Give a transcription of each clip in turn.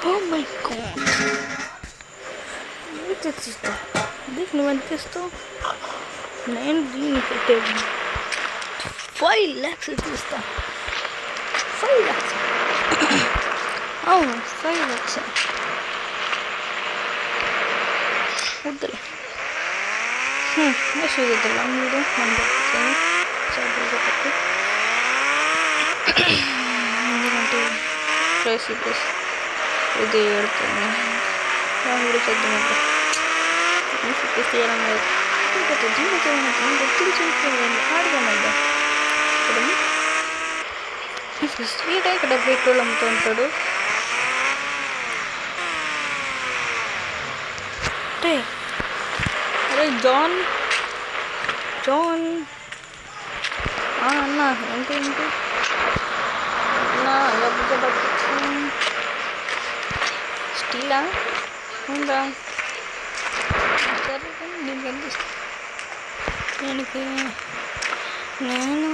Oh my God, తెచ్చిస్తా దీనికి నువ్వు ఎంత ఇస్తావు? నేను దీన్ని పెట్టేది 5 lakhs ఇస్తా. 5 lakhs, అవును 5 lakhs. వద్దులే, మెసేజ్ వద్దులా మీరు ఎందుకంటే ప్రైస్ ఇది ఎడుతుంది దాని కూడా చదువుకుంటా తీయడం లేదు. ఆడదామద్దా స్వీట్ ఇక్కడ పెట్రోల్ అమ్ముతూ ఉంటాడు. అరే జాన్ అన్న ఏంటి అన్న స్టీలా ఉందా? సరే దీనికి ఎంత దీనికి నేను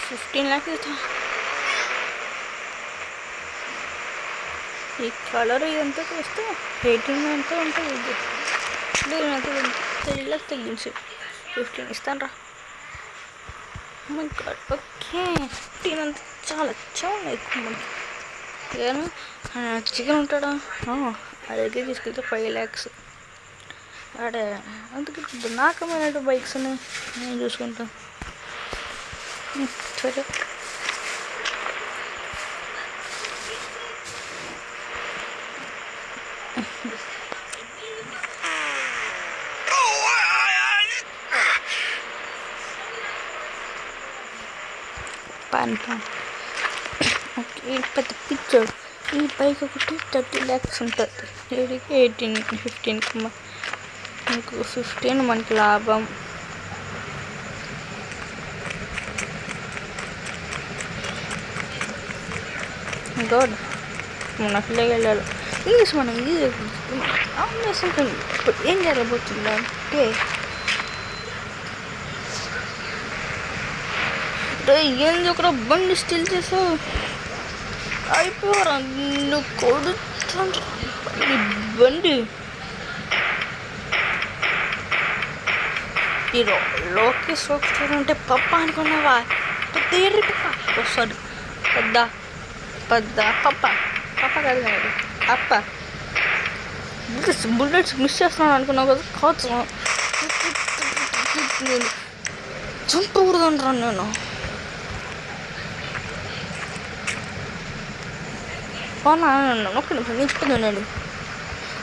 15 lakhs ఇస్తా. ఈ కలర్ ఇదంతా చూస్తే 18 ఎంతో ఉంటుంది. ఇది నేనైతే 10 lakhs తగ్గించి 15 ఇస్తాను రా. ఓకే 15 అంతా చాలా ఎక్కువ మనకి. ఏను చికెన్ ఉంటాడా అదైతే తీసుకెళ్తే 5 lakhs. అడే అందుకే నాకమైనట్టు బైక్స్ నేను చూసుకుంటా. సరే ఓకే పెద్ద పిక్చర్. ఈ బైక్ ఒకటి 30 lakhs ఉంటుంది. వీడికి 15 మనకు 15 మనకి లాభం. గోడ్ మన పిల్లకి వెళ్ళాలి ఇంగ్లీష్. మనం ఇంగ్లీష్ ఇప్పుడు ఏం జరగబోతుందా అంటే ఏంది ఒక బండి స్టిల్ చేసావు అయిపోయారా నువ్వు కొడుతుండ్రు బండి. ఈ లోకేష్ వస్తాడంటే పప్ప అనుకున్నావా? తీరి పప్ప వస్తాడు. పెద్ద పప్ప కాదు కదా అప్ప. బుల్లెట్స్ మిస్ చేస్తున్నాను అనుకున్నావు కదా, కావచ్చు నేను చంపకూడదంటాను. నేను ఒక్క నిమిషం చెప్పింది వినండి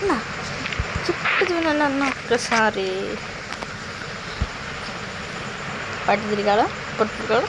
అన్న, చెప్పింది వినండి అన్న ఒక్కసారి. పట్టి తిరగాల పట్టు తిరగాల